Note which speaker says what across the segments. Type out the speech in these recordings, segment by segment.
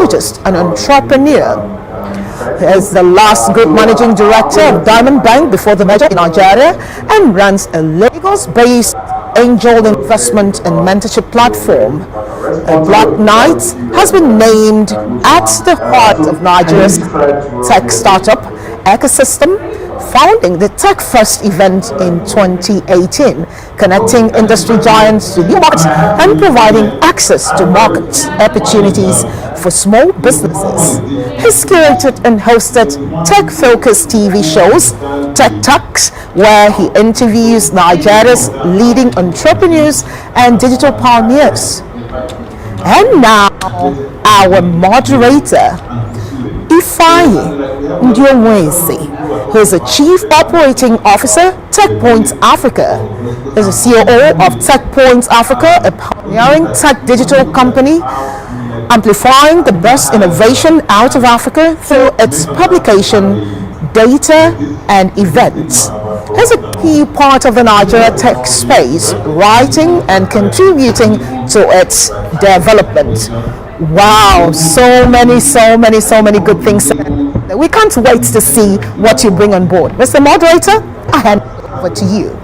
Speaker 1: technologist and entrepreneur. He is the last group managing director of Diamond Bank before the merger in Nigeria and runs a Lagos-based angel investment and mentorship platform. Black Knight has been named at the heart of Nigeria's tech startup ecosystem, founding the Tech First event in 2018, connecting industry giants to new markets and providing access to market opportunities for small businesses. He's curated and hosted tech-focused TV shows, Tech Talks, where he interviews Nigeria's leading entrepreneurs and digital pioneers. And now, our moderator, Ifeanyi Ndionwezi, who is the Chief Operating Officer, TechPoint Africa, is the COO of TechPoint Africa, a pioneering tech digital company amplifying the best innovation out of Africa through its publication, data, and events. He's a key part of the Nigeria tech space, writing and contributing to its development. Wow, so many good things. We can't wait to see what you bring on board. Mr. Moderator, I hand over to you.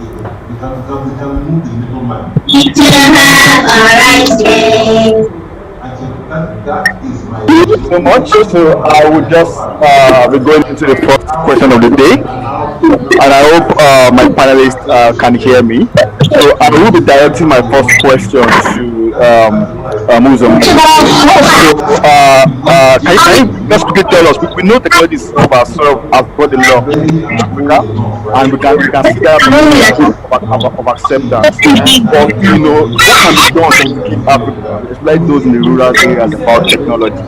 Speaker 2: Thank you so much. So I would just be going into the first question of the day, and I hope my panelists can hear me. So I will be directing my first question to Muzum. So can you just quickly tell us? We know technology is sort of brought the law in Africa, and we can see that of acceptance. But you know, what can be done to keep Africa, especially those in the rural areas, about technology?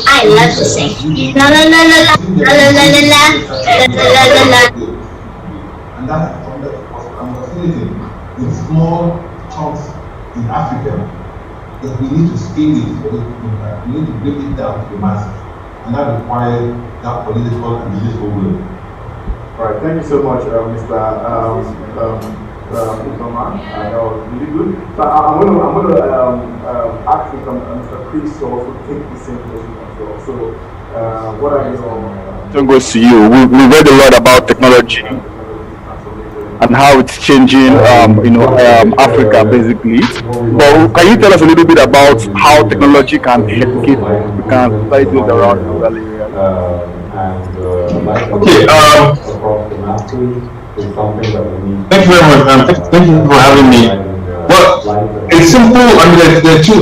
Speaker 3: I love to sing. La la la la la la la la la la la la.
Speaker 4: And that's something that I'm facilitating in small chunks in Africa. That we need to scale it for the impact. We need to break it down to the masses, and that requires that political and business will.
Speaker 5: All right, thank you so much, Mr. Thomas. That was really good. So I'm going to ask Mr. Chris to also take the same question as well. So, what are your?
Speaker 2: Question goes to you. We read a lot about technology and how it's changing, Africa basically. But can you tell us a little bit about how technology can educate, we can fight those around rural areas?
Speaker 6: Okay. Thank you very much. Thank you for having me. Well, it's simple. I mean, the two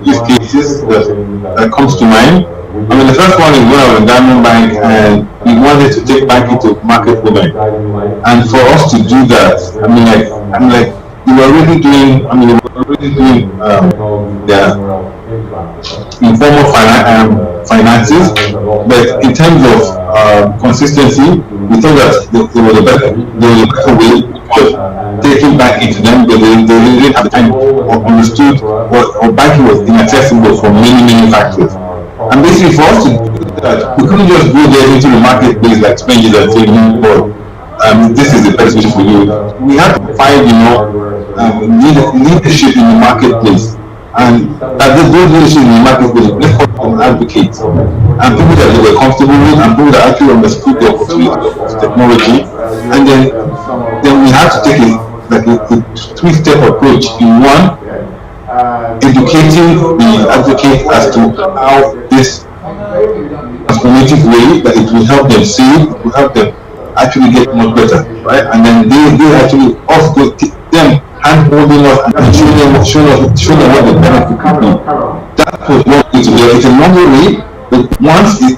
Speaker 6: use cases that comes to mind. I mean, the first one is when I was in Diamond Bank and we wanted to take banking to market women. And for us to do that, we were already doing the informal finances, but in terms of consistency, we thought that there was a better way of taking banking to them, but they didn't have the time or understood or banking was inaccessible for many factors. And basically, for us to do that, we couldn't just go there into the marketplace like sponges and say, this is the best solution for you. We had to find, leadership in the marketplace. And that those leadership in the marketplace, let's call them advocates. And people that they were comfortable with, and people that actually understood the opportunity of technology. And then we had to take a three-step approach. In one, educating the advocate as to how this transformative way that it will help them save, it will help them actually get much better, right? And then they actually also them hand-holding us and showing them what the benefit could be. That was one way to do it. It's a longer way, but once you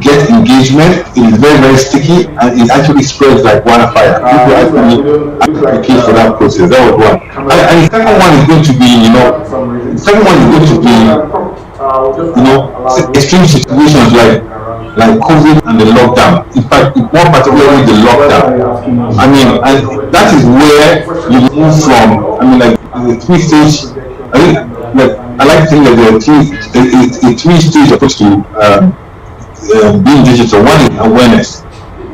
Speaker 6: get engagement, it is very sticky and it actually spreads like wildfire. People actually advocate for that process. That was one. And the second one is going to be, extreme situations like COVID and the lockdown. In fact, more particularly the lockdown. I mean, and that is where you move from. The three-stage. I like to think that there are a three-stage approach to being digital. One is awareness.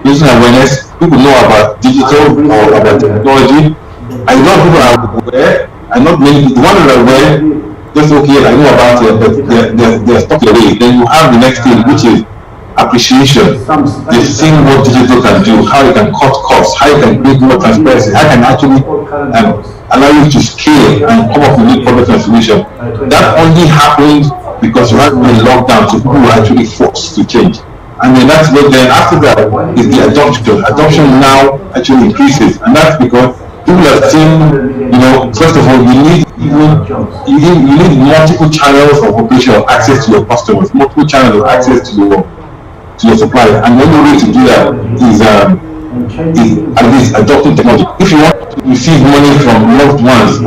Speaker 6: Using awareness, people know about digital or about technology. And a lot of people are aware, and not many. The ones that are aware, just okay, I know about it, but they're stuck away. Then you have the next thing, which is appreciation. They've seen what digital can do, how it can cut costs, how it can create more transparency, how it can actually allow you to scale and come up with new products and solutions. That only happened because you had been lockdown, so people were actually forced to change. And then that's what then after that is the adoption. Adoption now actually increases, and that's because people have seen, first of all, you need multiple channels of operation of access to your customers, multiple channels of access to your supplier, and the only way to do that is at least adopting technology. If you want to receive money from loved ones,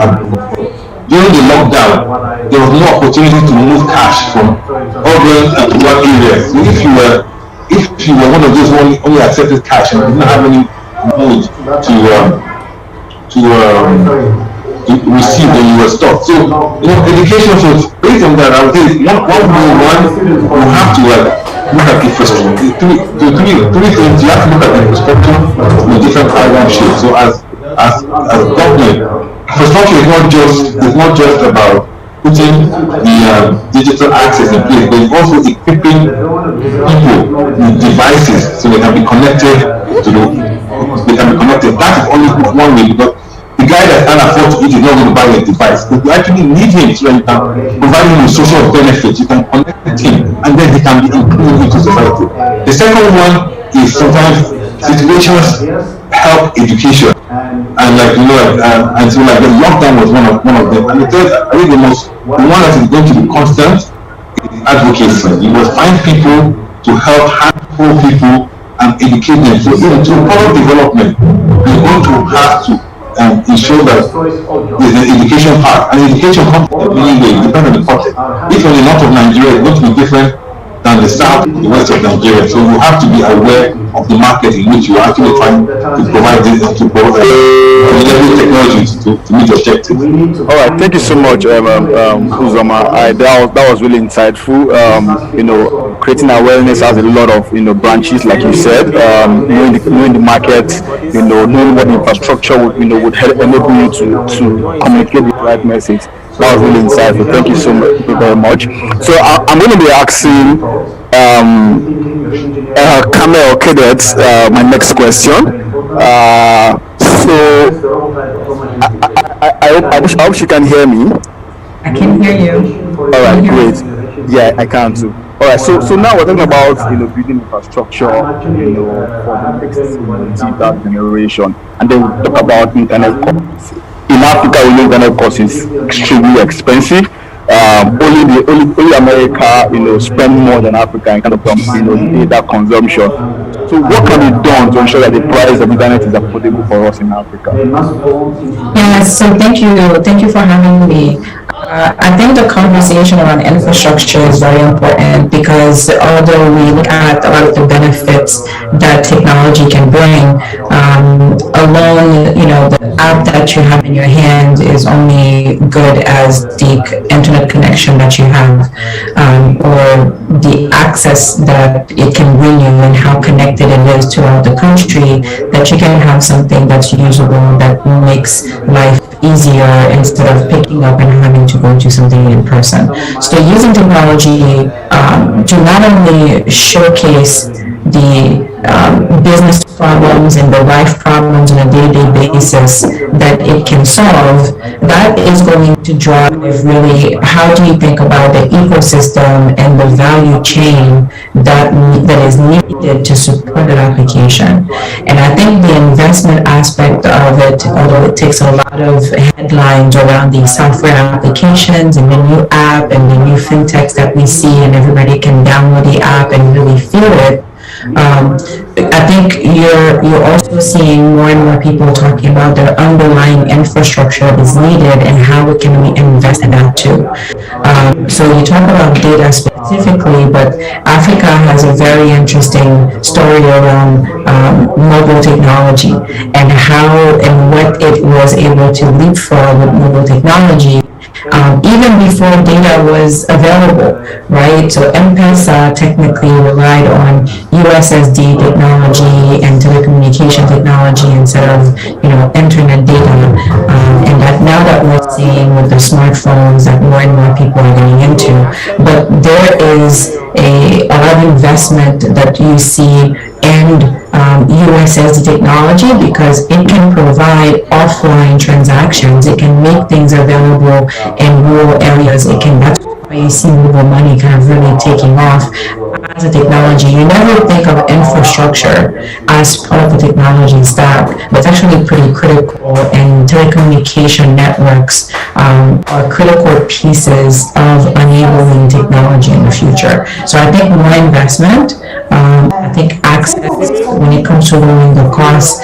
Speaker 6: during the lockdown, there was no opportunity to move cash from urban and rural areas. So if you were one of those only accepted cash and didn't have any mode to receive when you were stopped. So education. So based on that, I would say you have to look at infrastructure. Three things you have to look at infrastructure in different paradigm shapes. So as government, infrastructure is not just about putting the digital access in place, but it's also equipping people with devices so they can be connected That is only one way, because the guy that can't afford to eat is not going to buy a device. But you actually need him so that you can provide him with social benefits, you can connect him, and then he can be included into society. The second one is sometimes situations help education. And and so the lockdown was one of them. And the third, I think the one that is going to be constant is advocacy. You will find people to help handful people and educate them. So to product development, you're going to have to ensure that there's an education part. And education comes in many ways, depending on the context. If you're in the north of Nigeria, it's going to be different than the south, the west of Nigeria. So you have to be aware of the market in which you are actually trying to provide this technology to meet objectives.
Speaker 2: All right, thank you so much, Uzoma. That was really insightful. Creating awareness has a lot of branches, like you said. Knowing the market, knowing what infrastructure would help enable you to communicate the right message. That was really insightful. Thank you so much, very much. So I'm going to be asking Camel Cadets my next question. I hope she can hear me.
Speaker 7: I can hear you.
Speaker 2: All right, great. Yeah, I can too. All right, so now we're talking about building infrastructure for the next digital generation, and then we talk about internet costs. In Africa, internet cost is extremely expensive. Only America, spend more than Africa in kind of data consumption. So what can be done to ensure that the price of internet is affordable for us in Africa?
Speaker 7: Yes, so thank you for having me. I think the conversation around infrastructure is very important, because although we look at a lot of the benefits that technology can bring, alone, the app that you have in your hand is only good as the internet connection that you have, or the access that it can bring you, and how connected it is throughout the country, that you can have something that's usable, that makes life easier instead of picking up and having to go to something in person. So using technology to not only showcase the business problems and the life problems on a day-to-day basis that it can solve, that is going to drive really how do you think about the ecosystem and the value chain that is needed to support that application. And I think the investment aspect of it, although it takes a lot of headlines around these software applications and the new app and the new fintechs that we see, and everybody can download the app and really feel it, I think you're also seeing more and more people talking about the underlying infrastructure that is needed and how can we invest in that too. So you talk about data specifically, but Africa has a very interesting story around mobile technology and how and what it was able to leapfrog with mobile technology even before data was available, right? So M-Pesa technically relied on USSD technology and telecommunication technology instead of, internet data. And that now that we're seeing with the smartphones that more and more people are getting into, but there is a lot of investment that you see in USSD technology because it can provide offline transactions. It can make things available in rural areas. That's why you see mobile money kind of really taking off as a technology. You never think of infrastructure as part of the technology stack, but it's actually pretty critical, and telecommunication networks are critical pieces of enabling technology in the future. So I think more investment, I think access when it comes to lowering the costs,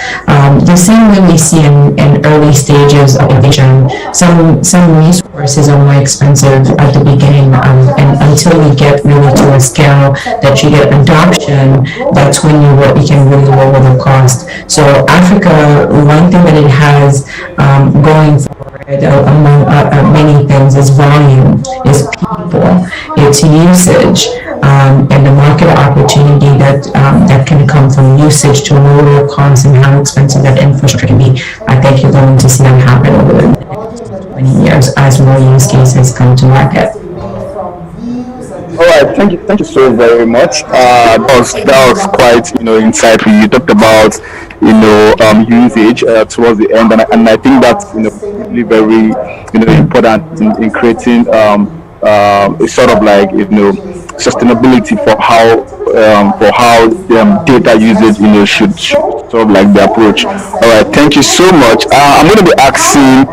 Speaker 7: the same way we see in early stages of innovation, some resources are more expensive at the beginning, and until you get really to a scale that you get adoption, that's when you can really lower the cost. So Africa, one thing that it has going for it, among many things, is volume, is people, it's usage, and the market opportunity that can come from usage to lower costs and how expensive that infrastructure can be. I think you're going to see that happen over the next 20 years as more use cases come to market.
Speaker 2: All right, thank you so very much. That was quite insightful. You talked about usage towards the end, and I think that's really very important in creating a sort of like sustainability for how data usage should sort of like the approach. All right, thank you so much. I'm going to be asking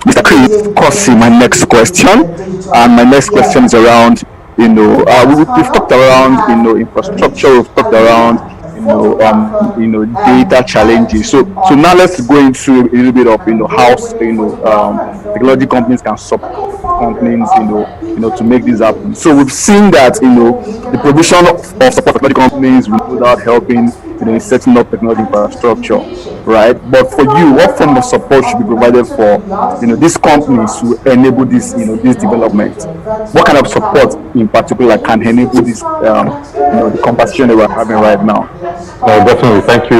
Speaker 2: Mr. Chris Kosi my next question, and my next question is around we've talked around infrastructure, we've talked around data challenges. So now let's go into a little bit of how technology companies can support companies to make this happen. So we've seen that the provision of support technology companies without helping in setting up technology infrastructure, right? But for you, what form of support should be provided for these companies to enable this this development? What kind of support in particular can enable this the conversation that we're having right now?
Speaker 8: Definitely. Thank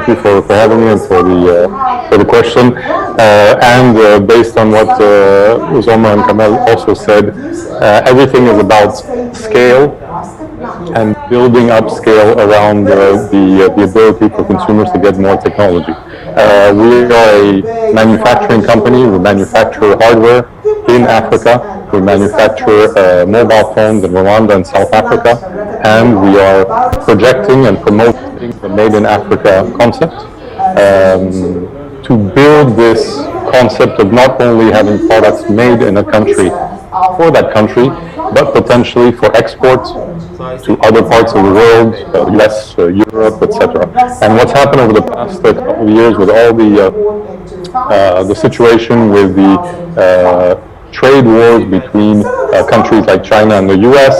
Speaker 8: you for having me and for the question. And based on what Uzoma and Kamel also said, everything is about scale and building up scale around the ability for consumers to get more technology. We are a manufacturing company. We manufacture hardware in Africa. We manufacture mobile phones in Rwanda and South Africa, and we are projecting and promoting the Made in Africa concept to build this concept of not only having products made in a country for that country, but potentially for export to other parts of the world, US, Europe, etc. And what's happened over the past couple of years with all the situation with the trade wars between countries like China and the US,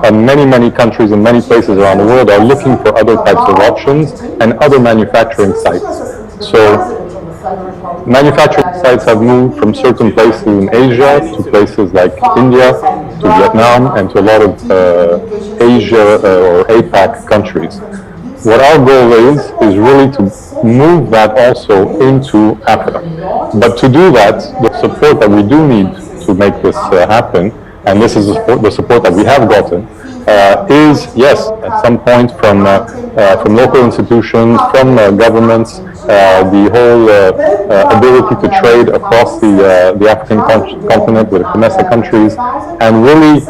Speaker 8: and many countries in many places around the world are looking for other types of options and other manufacturing sites. So manufacturing sites have moved from certain places in Asia to places like India, to Vietnam, and to a lot of Asia or APAC countries. What our goal is really to move that also into Africa. But to do that, the support that we do need to make this happen, and this is the support that we have gotten, is, yes, at some point from local institutions, from governments, the whole ability to trade across the African continent with the COMESA countries, and really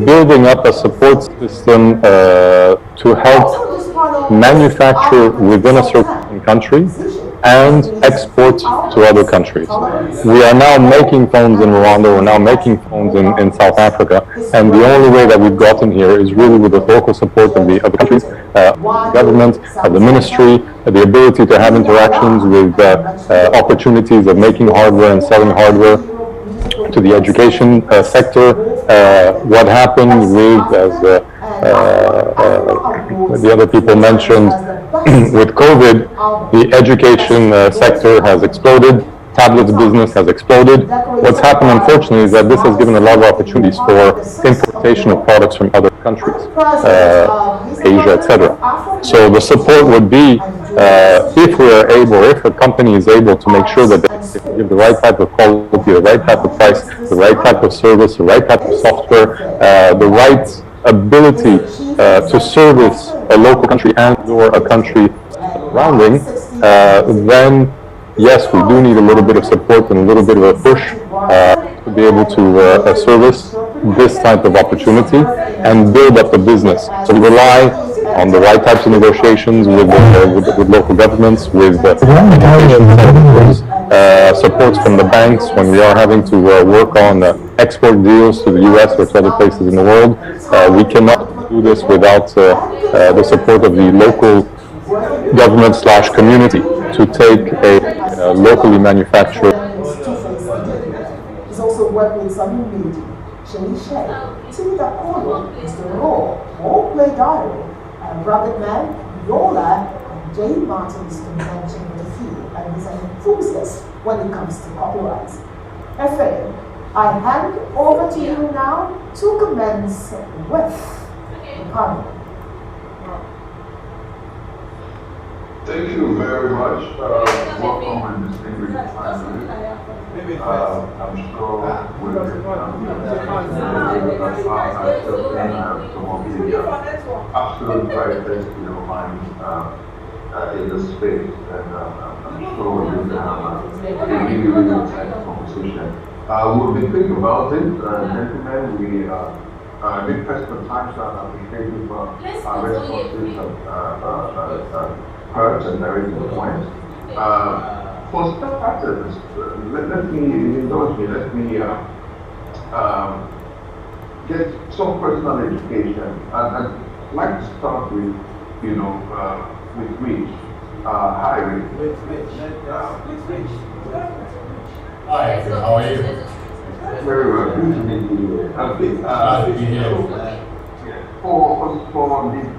Speaker 8: building up a support system to help manufacture within a certain country and export to other countries. We are now making phones in Rwanda, we're now making phones in South Africa, and the only way that we've gotten here is really with the local support of the other countries, government, the ministry, the ability to have interactions with opportunities of making hardware and selling hardware to the education sector. What happened with, as the other people mentioned, with COVID, the education sector has exploded, tablets business has exploded. What's happened, unfortunately, is that this has given a lot of opportunities for importation of products from other countries, Asia, etc. So the support would be, if we are able, if a company is able to make sure that they give the right type of quality, the right type of price, the right type of service, the right type of software, the right ability to service a local country and or a country surrounding, then yes, we do need a little bit of support and a little bit of a push to be able to service this type of opportunity and build up the business. So we rely on the right types of negotiations with local governments, with education centers, supports from the banks when we are having to work on export deals to the US or to other places in the world. We cannot do this without the support of the local government / community to take a locally manufactured.
Speaker 1: He's also worked with Sami Midi, Shelly Shea, Timida Kolo, Mr. Raw, Wall Play Diary, Rabbit Man, Yola, and Jay Martin's convention with a few, and he's an enthusiast when it comes to copyright. FA, I hand over to you now to commence with the panel.
Speaker 4: Thank you very much. Welcome and distinguished panelists. I'm sure with absolute right place in your mind in the space, and I'm sure we're going to have a really exciting conversation. We'll be thinking about it, gentlemen. We did press for time, so I'm appreciative for our responses heard and directed the point. For starters, let me indulge me. Let me get some personal education. I'd like to start with, with Rich. Hi, Rich.
Speaker 9: Hi, how are you?
Speaker 4: Very well. Good to meet you.
Speaker 9: Glad to be here.
Speaker 4: For the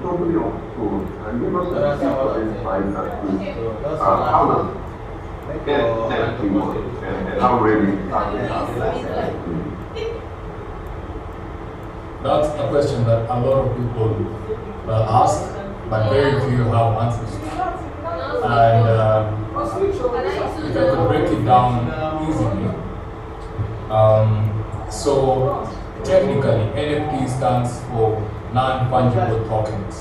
Speaker 4: totally old school, give us a simple insight as to how does NFT work and how really
Speaker 9: That's a question that a lot of people ask, but very few have answers. And if I could break it down easily, so technically NFT stands for non-fungible tokens.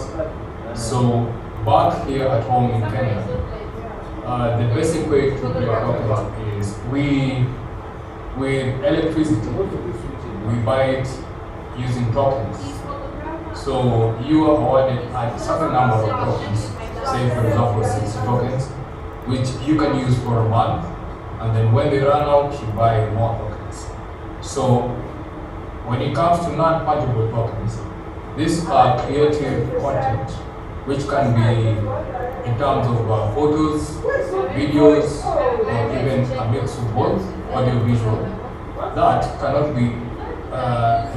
Speaker 9: So back here at home in Kenya, the basic way to create tokens is with electricity, we buy it using tokens. So you are awarded a certain number of tokens, say for example 60 tokens, which you can use for a month, and then when they run out, you buy more tokens. So when it comes to non-fungible tokens, these are creative content, which can be in terms of photos, videos, or even a mix of both, audio visual, that cannot be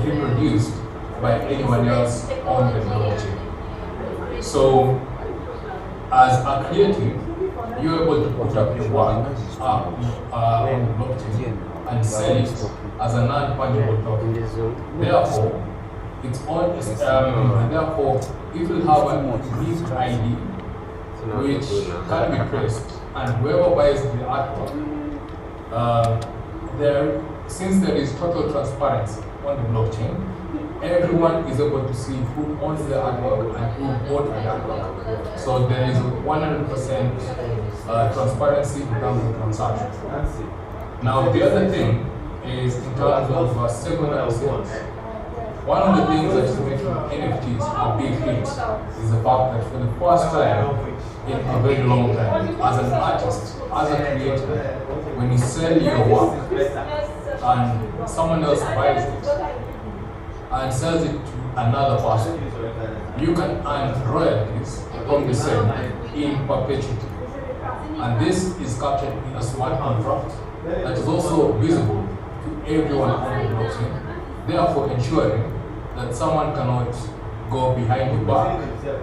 Speaker 9: reproduced by anyone else on the blockchain. So, as a creative, you're able to put up your work on the blockchain and sell it as a non-fungible token. Therefore, it's on, and therefore it will have a unique ID which can be traced, and whoever buys the artwork, since there is total transparency on the blockchain, everyone is able to see who owns the artwork and who bought the artwork. So there is 100% transparency in terms of transaction. Now the other thing is in terms of secondary sales. One of the things that is making NFTs a big hit is the fact that for the first time in a very long time, as an artist, as a creator, when you sell your work and someone else buys it and sells it to another person, you can earn royalties from the sale in perpetuity. And this is captured in a smart contract that is also visible to everyone on the blockchain, therefore ensuring that someone cannot go behind your back to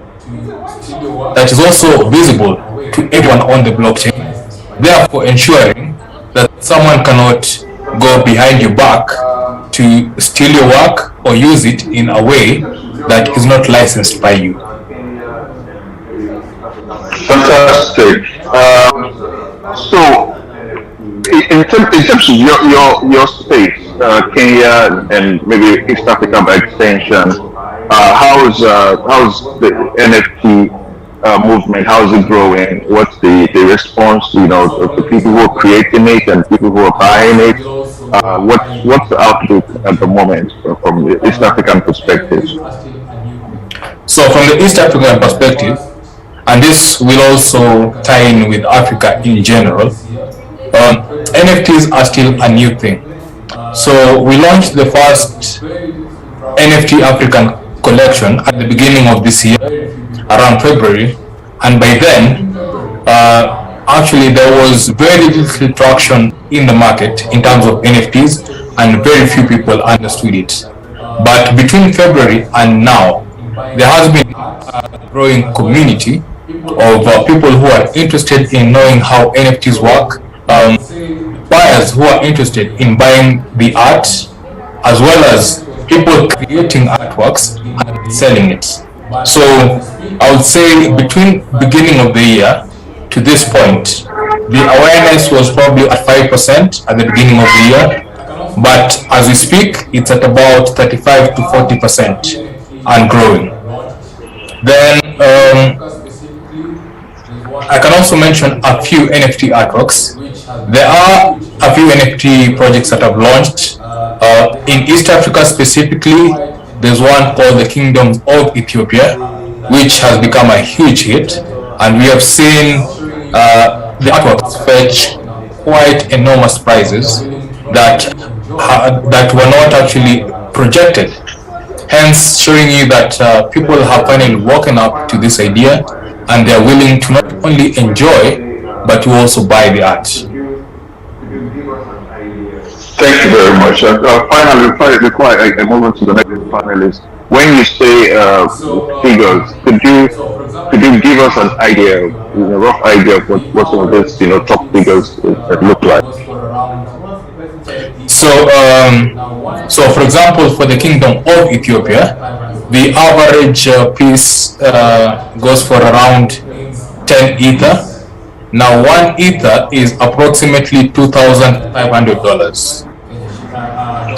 Speaker 9: steal your work. That is also visible to everyone on the blockchain, therefore ensuring that someone cannot go behind your back to steal your work or use it in a way that is not licensed by you.
Speaker 6: Fantastic. So, in terms of your space, Kenya and maybe East Africa by extension, how's the NFT movement? How's it growing? What's the response? You know, of the people who are creating it and people who are buying it. What's the outlook at the moment from the East African perspective?
Speaker 9: So, from the East African perspective, and this will also tie in with Africa in general, NFTs are still a new thing. So we launched the first NFT African collection at the beginning of this year, around February, and by then, actually there was very little traction in the market in terms of NFTs, and very few people understood it. But between February and now, there has been a growing community of people who are interested in knowing how NFTs work, buyers who are interested in buying the art, as well as people creating artworks and selling it. So I would say between beginning of the year to this point, the awareness was probably at 5% at the beginning of the year, but as we speak, it's at about 35 to 40% and growing. Then I can also mention a few NFT artworks. There are a few NFT projects that have launched. In East Africa specifically, there's one called the Kingdom of Ethiopia, which has become a huge hit, and we have seen the artworks fetch quite enormous prizes that were not actually projected. Hence, showing you that people have finally woken up to this idea, and they're willing to not only enjoy, but to also buy the art.
Speaker 6: Thank you very much. Finally, before I move on to the next panelist, when you say figures, could you give us an idea, a rough idea of what some of those top figures look like?
Speaker 9: So for example, for the Kingdom of Ethiopia, the average piece goes for around 10 ether. Now, 1 ether is approximately $2,500.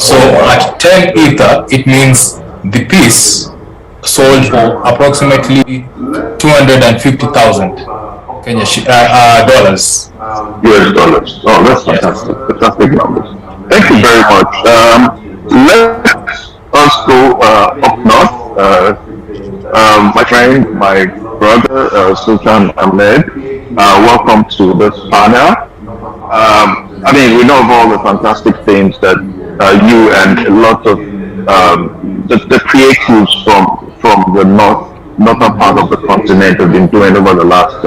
Speaker 9: So at 10 ether, it means the piece sold for approximately 250,000 dollars.
Speaker 6: US dollars. Oh, that's fantastic. Fantastic numbers. Thank you very much. Let us go up north. My friend, my brother, Sultan Ahmed, welcome to this panel. I mean, we know of all the fantastic things that you and a lot of the creatives from the northern part of the continent have been doing over the last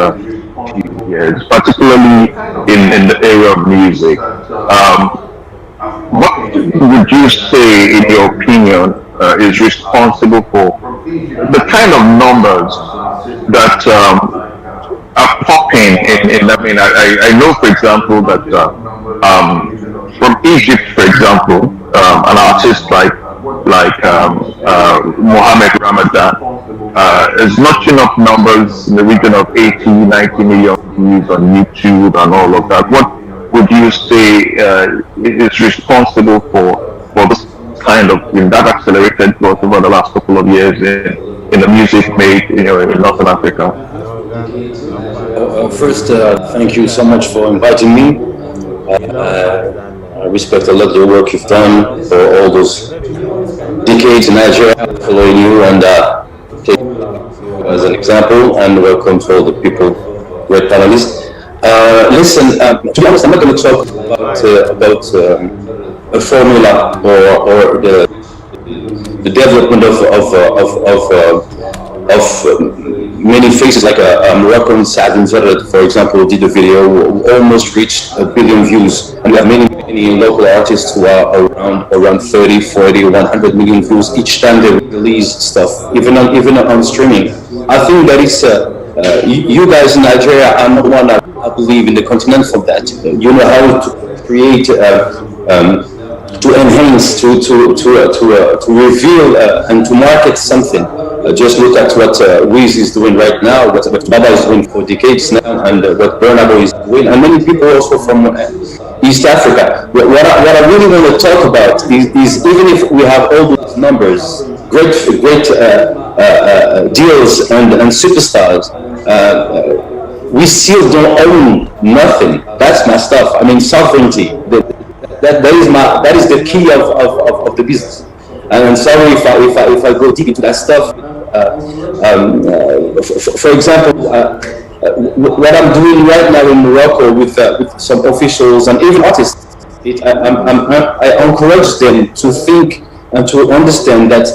Speaker 6: few years, particularly in the area of music. What would you say, in your opinion, is responsible for the kind of numbers that are popping in? I mean, I know, for example, that from Egypt, for example, an artist like Mohammed Ramadan is notching up numbers in the region of 80, 90 million views on YouTube and all of that. What would you say is responsible for this kind of that accelerated growth over the last couple of years in the music made in Northern Africa?
Speaker 10: First, thank you so much for inviting me. I respect a lot the work you've done for all those decades in Nigeria, following you and take you as an example, and welcome to all the people, great panelists. Listen, to be honest, I'm not going to talk about a formula or the development of many faces, like a Moroccan Saadin Zarrad, for example, did a video, almost reached 1 billion views, and we have many local artists who are around 30, 40, 100 million views each time they release stuff, even on streaming. I think that it's you guys in Nigeria are not one, I believe, in the continent for that. You know how create, to enhance, to reveal and to market something. Just look at what Wiz is doing right now, what Baba is doing for decades now, and what Bernardo is doing, and many people also from East Africa. What I really want to talk about is even if we have all those numbers, great deals and superstars, we still don't own nothing. That's my stuff. I mean, sovereignty. That is the key of the business. And I'm sorry if I go deep into that stuff. For example, what I'm doing right now in Morocco with some officials and even artists, I encourage them to think and to understand that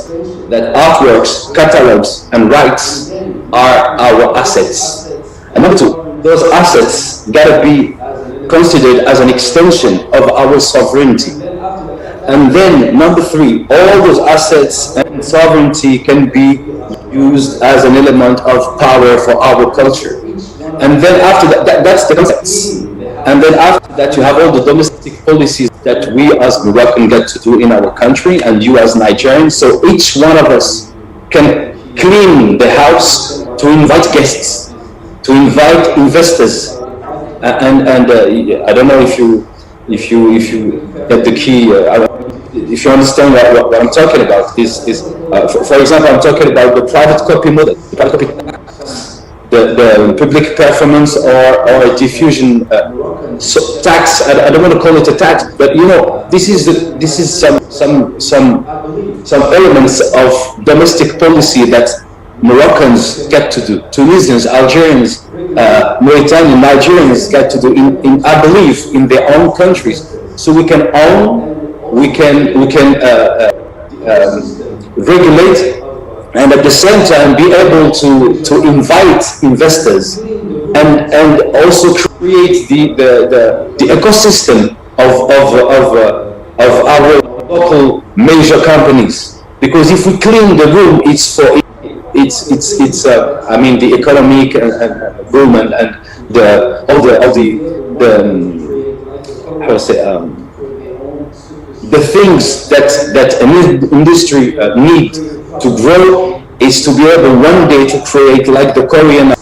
Speaker 10: artworks, catalogs, and rights are our assets. And number two, those assets gotta be considered as an extension of our sovereignty. And then number three, all those assets and sovereignty can be used as an element of power for our culture. And then after that, that's the concepts. And then after that, you have all the domestic policies that we as Moroccan get to do in our country, and you as Nigerians. So each one of us can clean the house to invite guests, to invite investors. And I don't know if you get the key. If you understand what I'm talking about, for example, I'm talking about the private copy model, the public performance or a diffusion tax. I don't want to call it a tax, but this is some elements of domestic policy that Moroccans get to do, Tunisians, Algerians, Mauritanian, Nigerians get to do I believe in their own countries. So we can own, we can regulate, and at the same time be able to invite investors and also create the ecosystem of our local major companies. Because if we clean the room, I mean the economic boom and the things that an industry need to grow is to be able one day to create, like the Korean,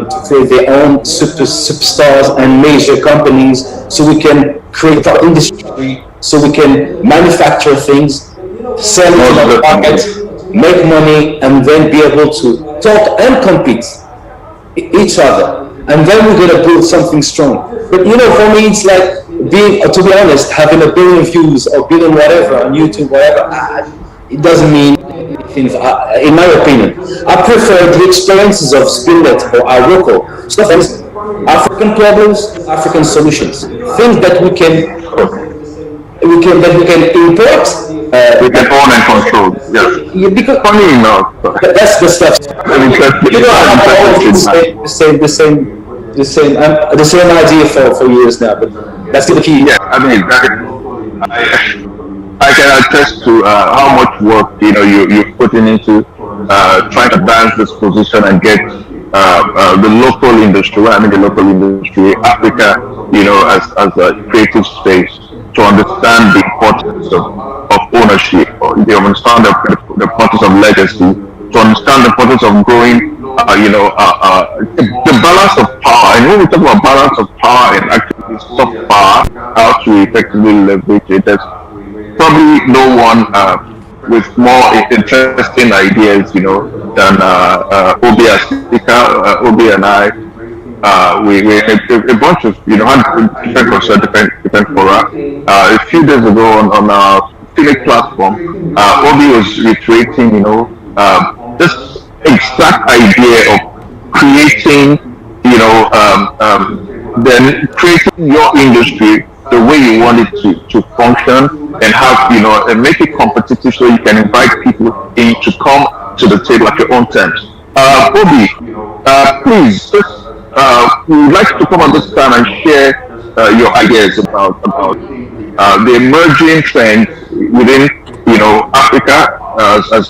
Speaker 10: to create their own superstars and major companies, so we can create our industry, so we can manufacture things, sell to the market, make money, and then be able to talk and compete each other, and then we're gonna build something strong. But for me, it's like to be honest, having a billion views or billion whatever on YouTube, whatever, it doesn't mean anything. In my opinion, I prefer the experiences of Spinlet or Iroko, stuff that is African problems, African solutions, things that we can import.
Speaker 6: We can own and control. Yes.
Speaker 10: Because
Speaker 6: funny enough,
Speaker 10: that's the stuff. I have the same idea for years now, but that's the key.
Speaker 6: Yeah, I mean, I can attest to how much work you're putting into trying to balance this position and get the local industry. When I mean the local industry, Africa, as a creative space, to understand the importance of ownership, or they understand the importance of legacy, to understand the importance of growing. The balance of power, and when we talk about balance of power and actually soft power, how to effectively leverage it, there's probably no one with more interesting ideas, than Obi Asika. Obi and I, we a bunch of, had different concerns, different fora. A few days ago on our Phoenix platform, Obi was reiterating, this exact idea of creating, then creating your industry the way you want it to function, and have, and make it competitive so you can invite people in to come to the table at your own terms. Obi, please, we would like to come at this time and share your ideas about the emerging trends within, Africa, as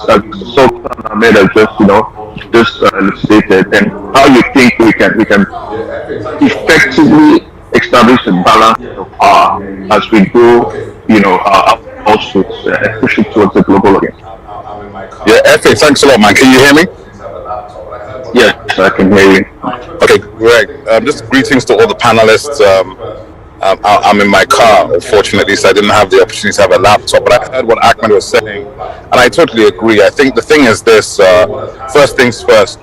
Speaker 6: Sultan Ahmed has just stated, and how you think we can effectively establish
Speaker 2: establish a balance of power as we go, also push it towards the global again.
Speaker 11: Yeah, Efe, thanks a lot, man. Can you hear me?
Speaker 2: Yes, I can hear you.
Speaker 11: Okay, great. Just greetings to all the panelists. I'm in my car, unfortunately, so I didn't have the opportunity to have a laptop, but I heard what Ahmed was saying, and I totally agree. I think the thing is this, first things first,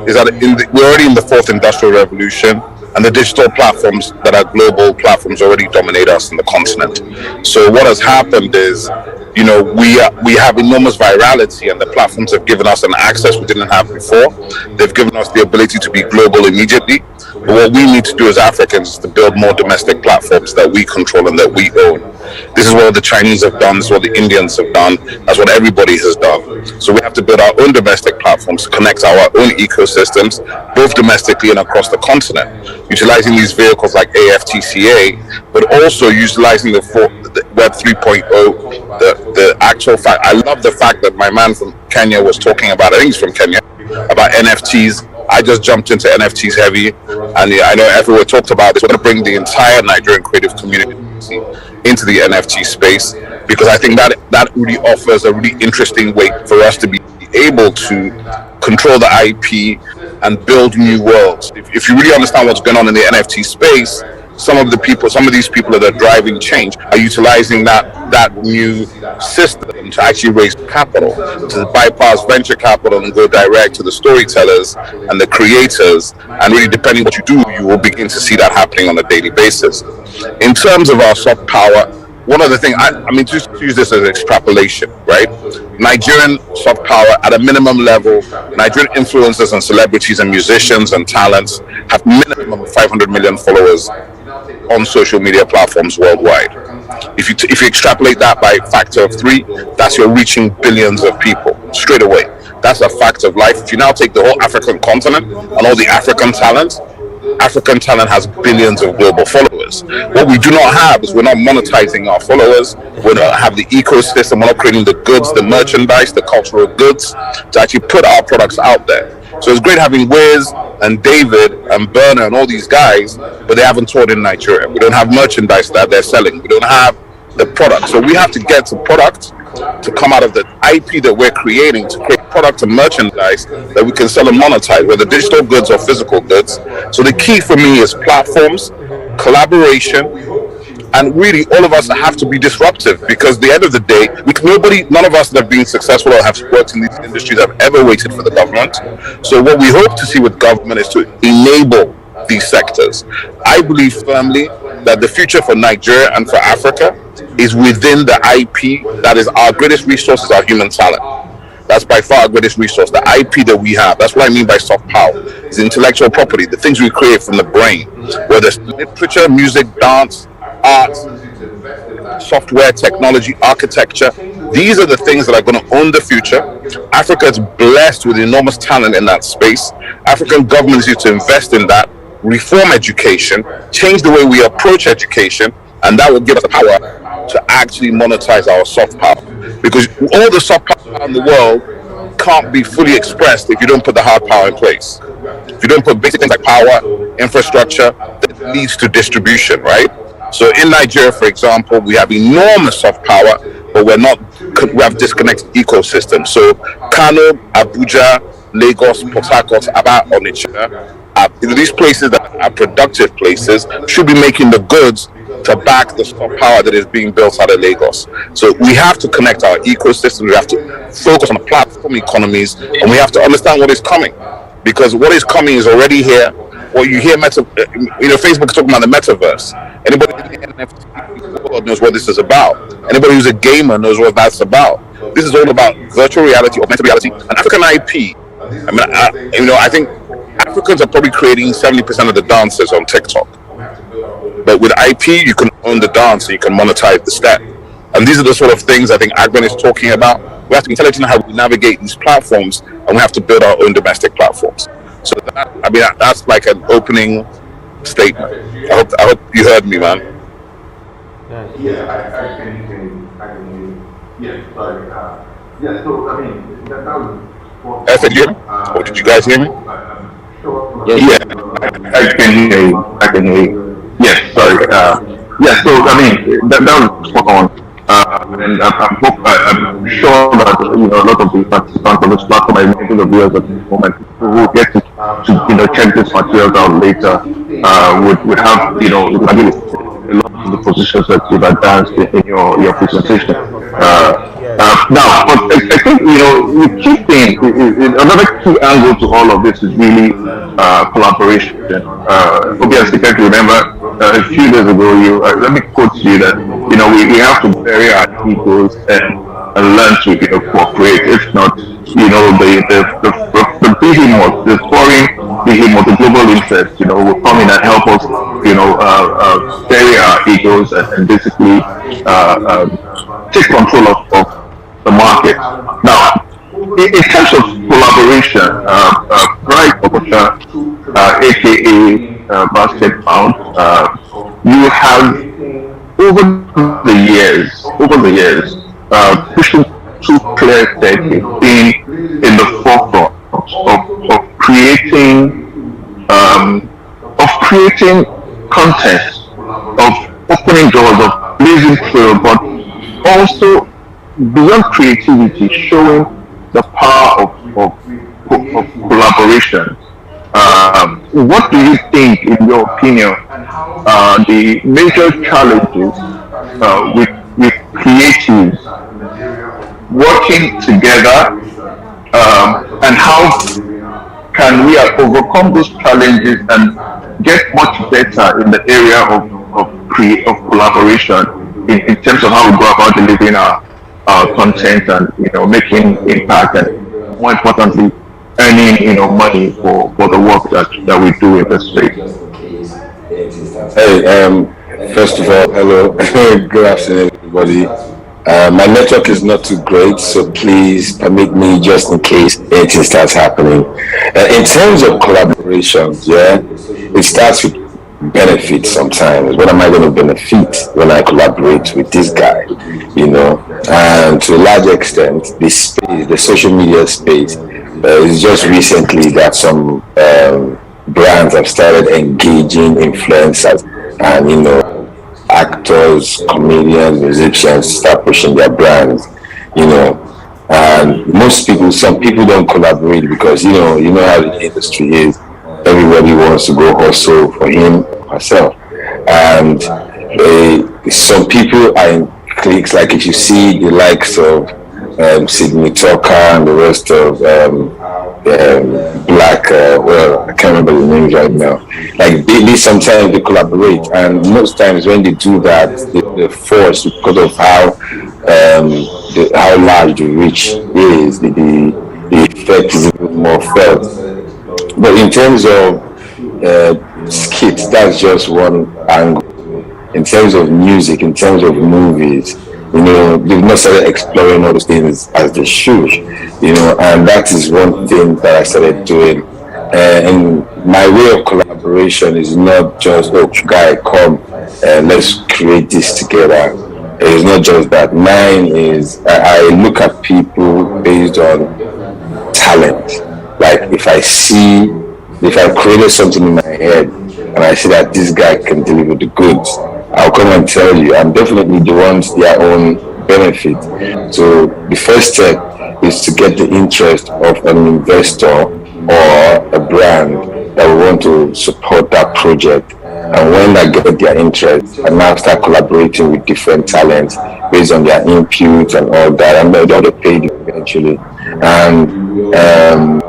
Speaker 11: is that we're already in the fourth industrial revolution, and the digital platforms that are global platforms already dominate us in the continent. So what has happened is, we have enormous virality, and the platforms have given us an access we didn't have before. They've given us the ability to be global immediately. But what we need to do as Africans is to build more domestic platforms that we control and that we own. This is what the Chinese have done, this is what the Indians have done, that's what everybody has done. So we have to build our own domestic platforms, connect our own ecosystems, both domestically and across the continent, utilizing these vehicles like AFTCA, but also utilizing the Web 3.0, the actual fact. I love the fact that my man from Kenya was talking about, I think he's from Kenya, about NFTs. I just jumped into NFTs heavy, and I know everyone talked about this. We're going to bring the entire Nigerian creative community into the NFT space, because I think that really offers a really interesting way for us to be able to control the IP and build new worlds. If you really understand what's going on in the NFT space, some of these people that are driving change are utilizing that new system to actually raise capital, to bypass venture capital and go direct to the storytellers and the creators. And really, depending what you do, you will begin to see that happening on a daily basis. In terms of our soft power, one of the things, just to use this as an extrapolation, right? Nigerian soft power at a minimum level, Nigerian influencers and celebrities and musicians and talents have minimum of 500 million followers on social media platforms worldwide. If you extrapolate that by a factor of 3, that's you're reaching billions of people straight away. That's a fact of life. If you now take the whole African continent and all the African talent has billions of global followers. What we do not have is we're not monetizing our followers. We don't have the ecosystem. We're not creating the goods, the merchandise, the cultural goods to actually put our products out there. So it's great having Wiz and David and Burner and all these guys, but they haven't toured in Nigeria. We don't have merchandise that they're selling. We don't have the product. So we have to get the product to come out of the IP that we're creating to create product and merchandise that we can sell and monetize, whether digital goods or physical goods. So the key for me is platforms, collaboration, and really all of us have to be disruptive, because at the end of the day, none of us that have been successful or have worked in these industries have ever waited for the government. So what we hope to see with government is to enable these sectors. I believe firmly that the future for Nigeria and for Africa is within the IP. That is our greatest resource, is our human talent. That's by far our greatest resource, the IP that we have. That's what I mean by soft power. It's intellectual property, the things we create from the brain, whether it's literature, music, dance, art, software, technology, architecture. These are the things that are going to own the future. Africa is blessed with enormous talent in that space. African governments need to invest in that, reform education, change the way we approach education, and that will give us the power to actually monetize our soft power. Because all the soft power in the world can't be fully expressed if you don't put the hard power in place. If you don't put basic things like power, infrastructure, that leads to distribution, right? So in Nigeria, for example, we have enormous soft power, but we have disconnected ecosystems. So Kano, Abuja, Lagos, Port Harcourt, Aba, Onitsha, these places that are productive places should be making the goods to back the soft power that is being built out of Lagos. So we have to connect our ecosystems, we have to focus on the platform economies, and we have to understand what is coming. Because what is coming is already here. What you hear, Facebook is talking about the metaverse. Anybody in the NFT world knows what this is about. Anybody who's a gamer knows what that's about. This is all about virtual reality, augmented reality, and African IP. I think Africans are probably creating 70% of the dances on TikTok. But with IP, you can own the dance and you can monetize the step. And these are the sort of things I think Agben is talking about. We have to be intelligent in how we navigate these platforms, and we have to build our own domestic platforms. So that's like an opening statement. I hope you heard me, man.
Speaker 5: Yeah, I can hear you. Yeah, sorry. So I mean, that was.
Speaker 11: Did you hear me? Did you guys hear me?
Speaker 2: Yeah, I can hear you.
Speaker 6: Yes, sorry. Yeah, so I mean that was spot on, and I'm sure that a lot of the participants on this platform, I know the viewers at this moment, who will get to check this material out later, would have maybe a lot of the positions that you've advanced in your presentation. Now, but I think the key thing, another key angle to all of this is really collaboration. Obviously, if you remember a few days ago, let me quote you that we have to bury our egos and learn to cooperate. If not, the behemoth, the foreign behemoth, the global interest, will come in and help us, bury our egos and basically take control of the market. Now, in terms of collaboration, Bright Okocha, aka Basket Pound, you have over the years, pushing two clear steps being in the forefront of creating content, of opening doors, of blazing trail, but also beyond creativity, showing the power of collaboration. What do you think, in your opinion, the major challenges with creatives working together, and how can we overcome those challenges and get much better in the area of collaboration in terms of how we go about delivering our content and making impact, and more importantly earning money for the work that we do in the space.
Speaker 12: Hey, first of all, hello. Good afternoon, everybody. My network is not too great, so please permit me just in case anything starts happening. In terms of collaborations, it starts with benefit sometimes. What am I going to benefit when I collaborate with this guy? And to a large extent, the social media space, is just recently that some brands have started engaging influencers and actors, comedians, musicians start pushing their brands, and some people don't collaborate because you know how the industry is. Everybody wants to go hustle for him or herself, and some people are in cliques. Like if you see the likes of Sydney Tucker and the rest of Black, I can't remember the names right now. Like they sometimes they collaborate, and most times when they do that, they're forced because of how large the reach is. The effect is even more felt. But in terms of skits, that's just one angle. In terms of music, in terms of movies, they've not started exploring all those things as they should, and that is one thing that I started doing. And my way of collaboration is not just, guy, come, let's create this together. It's not just that. Mine is, I look at people based on talent. Like if I created something in my head and I see that this guy can deliver the goods, I'll come and tell you. I'm definitely the ones their own benefit. So the first step is to get the interest of an investor or a brand that will want to support that project. And when I get their interest, I now start collaborating with different talents based on their input and all that, and they'll get paid eventually. And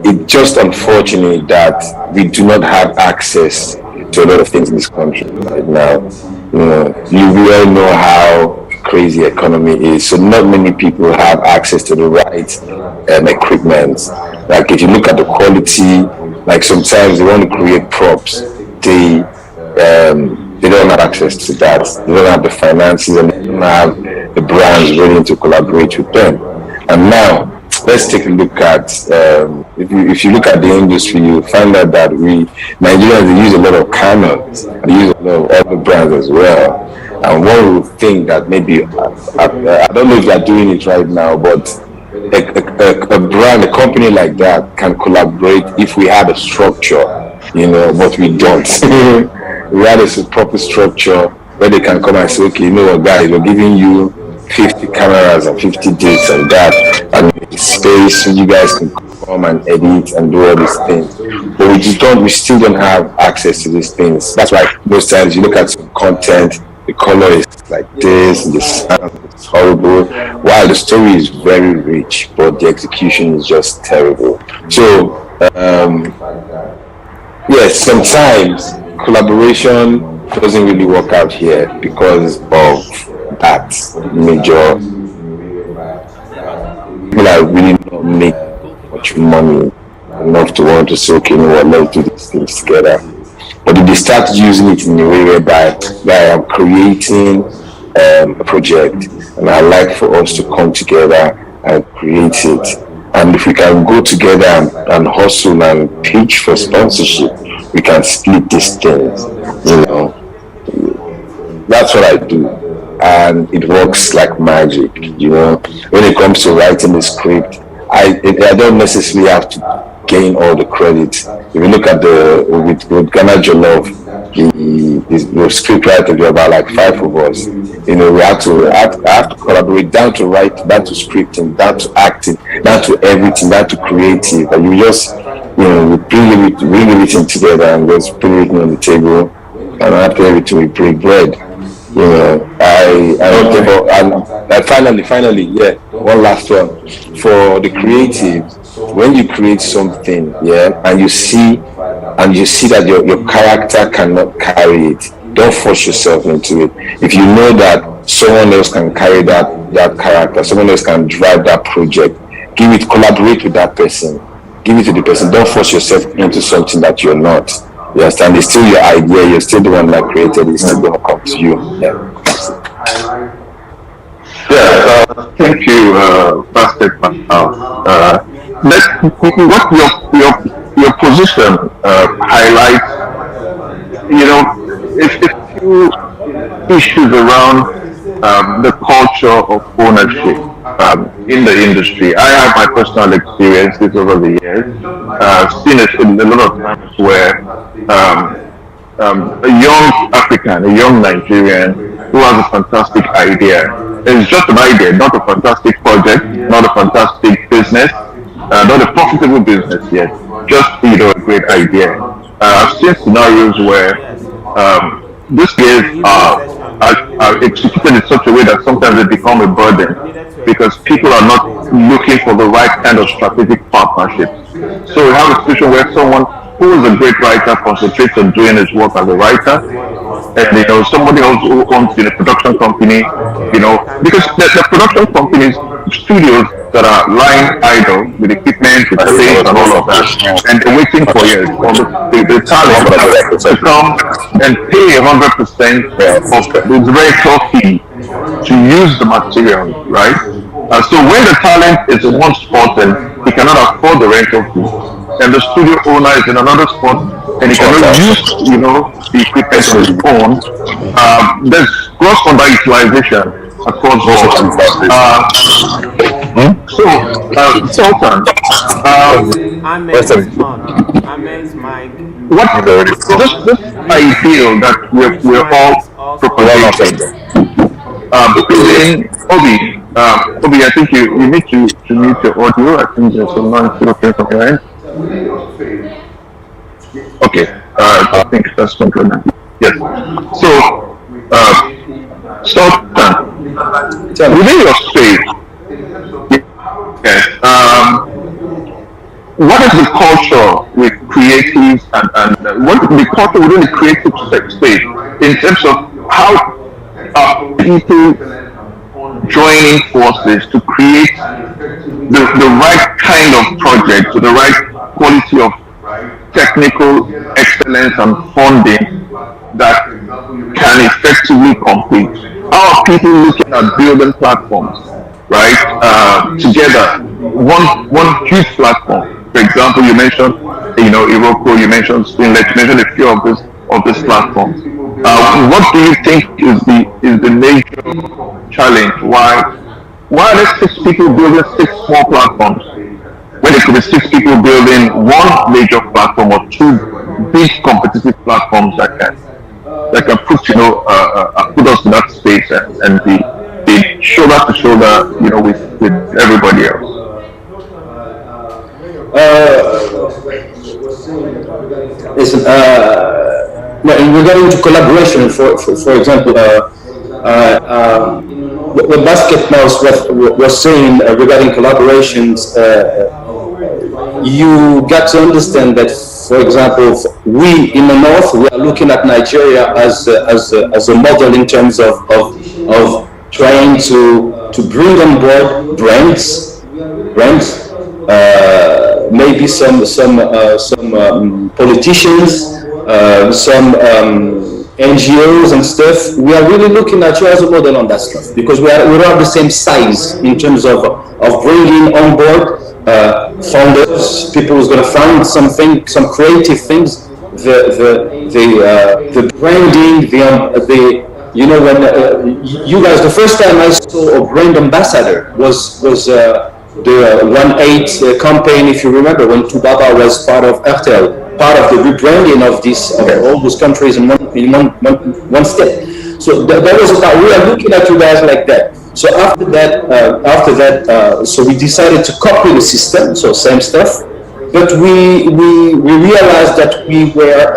Speaker 12: it's just unfortunate that we do not have access to a lot of things in this country right now. You all know how crazy economy is, so not many people have access to the right equipment. Like if you look at the quality, like sometimes they want to create props, they don't have access to that. They don't have the finances, and they don't have the brands willing to collaborate with them. And now let's take a look at if you look at the industry, you find out that Nigerians, they use a lot of Canons, they use a lot of other brands as well. And one would think that maybe I don't know if they're doing it right now, but a brand, a company like that can collaborate if we had a structure, but we don't. we had a proper structure where they can come and say, okay, you know what, guys, we're giving you 50 cameras and 50 this and that, and space so you guys can come and edit and do all these things. But we still don't have access to these things. That's why most times you look at some content, the color is like this, the sound is horrible, while the story is very rich, but the execution is just terrible. So, yes, sometimes collaboration doesn't really work out here because of that major. People are really not making much money enough to want to say, okay, you know what, let's do these things together. But if they start using it in a way whereby I am creating a project and I like for us to come together and create it, and if we can go together and hustle and pitch for sponsorship, we can split these things, you know. That's what I do, and it works like magic, you know. When it comes to writing the script, I don't necessarily have to gain all the credit. If you look at with Ghana Jollof, the script writer, there are about like 5 of us. You know, I have to collaborate down to scripting, down to acting, down to everything, down to creative. And you just, you know, we bring everything together and just put everything on the table, and after everything we break bread. You know, and finally, yeah, one last one for the creative. When you create something, yeah, and you see that your character cannot carry it, don't force yourself into it. If you know that someone else can carry that character, someone else can drive that project, collaborate with that person, give it to the person. Don't force yourself into something that you're not. You understand? It's still your idea. You're still the one that created it. It's still going to come to you.
Speaker 6: Thank you, Pastor. What your position highlights, you know, if few issues around the culture of ownership in the industry. I have my personal experiences over the years. Seen it in a lot of times where a young African, a young Nigerian who has a fantastic idea. It's just an idea, not a fantastic project, not a fantastic business, not a profitable business yet, just, you know, a great idea. I've seen scenarios where these ideas are executed in such a way that sometimes they become a burden because people are not looking for the right kind of strategic partnership. So we have a situation where someone who is a great writer concentrates on doing his work as a writer, and you know, somebody else who owns in a production company, you know, because the production companies, studios that are lying idle with equipment, with stage and all of that, and they're waiting for years for the talent to come and pay 100% of the rental fee to use the material, right? So when the talent is in one spot and he cannot afford the rental fee, and the studio owner is in another spot and he cannot use, you know, the equipment on his own, there's gross underutilization across board. Sultan, what this ideal that we're all propagating, Obi, I think you need to mute your audio. I think there's some noise coming from your end. Okay, I think that's control now. Yes. So, Sultan, within your space, what is the culture with creatives and what is the culture within the creative space in terms of how people joining forces to create the right kind of project, the right quality of technical excellence and funding that can effectively compete? How are people looking at building platforms, right? Together, one huge platform. For example, you mentioned, you know, Iroko, you mentioned Spinlet, you mentioned a few of these platforms. What do you think is the major challenge? Why are there 6 people building 6 small platforms when there could be 6 people building one major platform or 2 big competitive platforms that can
Speaker 11: that can put, put us in that space and be shoulder to shoulder, with everybody else.
Speaker 10: Listen, in regarding to collaboration, for example, what Basket Mouse was saying regarding collaborations, you got to understand that, for example, we in the north, we are looking at Nigeria as a model in terms of trying to bring on board brands, maybe some politicians, some NGOs and stuff. We are really looking at you as a model on that stuff, because we are the same size in terms of bringing on board founders, people who's going to fund something, some creative things, the branding, when you guys, the first time I saw a brand ambassador was the 1-8 campaign, if you remember, when Tubaba was part of RTL, part of the rebranding of all those countries in one step. So that was about, we are looking at you guys like that. So after that, so we decided to copy the system, so same stuff, but we realized that we got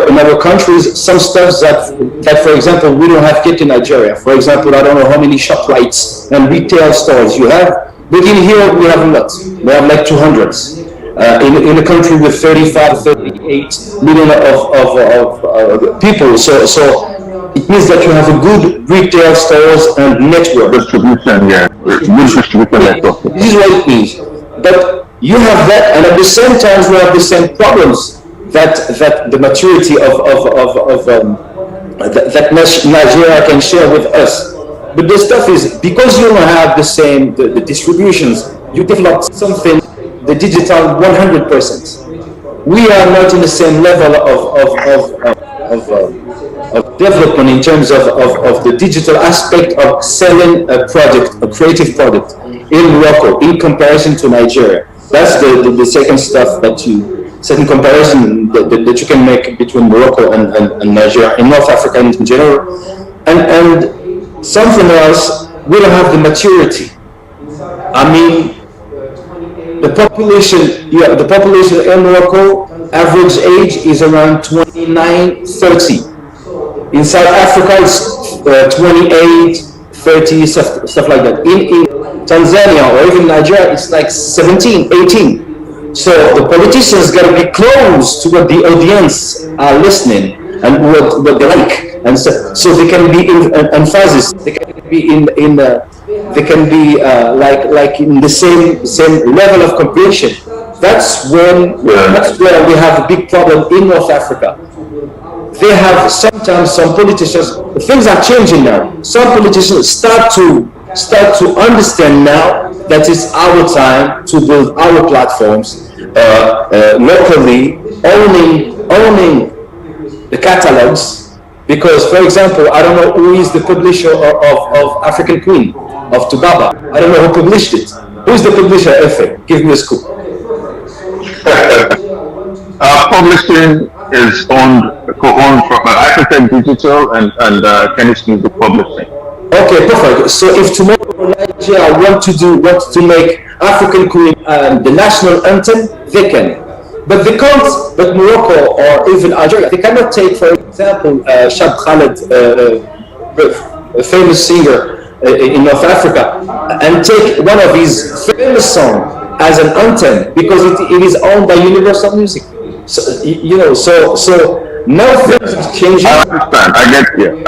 Speaker 10: in our countries some stuff that, for example, we don't have yet in Nigeria. For example, I don't know how many ShopRites and retail stores you have, but in here we have lots. We have like 200s. In a country with 35, 38 million of people. So it means that you have a good retail stores and network.
Speaker 11: Distribution, yeah. Good distribution network.
Speaker 10: This is what it means. But you have that, and at the same time, we have the same problems that the maturity that Nigeria can share with us. But the stuff is, because you don't have the same, the distributions, you develop something, the digital 100%. We are not in the same level of development in terms of the digital aspect of selling a product, a creative product in Morocco in comparison to Nigeria. That's the second stuff second comparison that you can make between Morocco and Nigeria, in North Africa in general. And something else, we don't have the maturity. I mean, the population in Morocco, average age is around 29, 30. In South Africa, it's 28, 30, stuff like that. In Tanzania or even Nigeria, it's like 17, 18. So the politicians got to be close to what the audience are listening and what they like, and so they can be in emphasis. They can be they can be like in the same level of completion. That's where we have a big problem in North Africa. They have sometimes some politicians. Things are changing now. Some politicians start to understand now that it's our time to build our platforms locally, owning the catalogs. Because, for example, I don't know who is the publisher of African Queen, of Tubaba. I don't know who published it. Who is the publisher, Efe? Give me a scoop.
Speaker 11: Publishing is co-owned from African Digital and Kennis Music Publishing.
Speaker 10: Okay, perfect. So if tomorrow Nigeria want to make African Queen the national anthem, they can. But they can't, but Morocco or even Algeria, they cannot take, for example, Cheb Khaled, a famous singer in North Africa, and take one of his famous songs as an anthem because it is owned by Universal Music. So, so now things are changing.
Speaker 11: I understand. I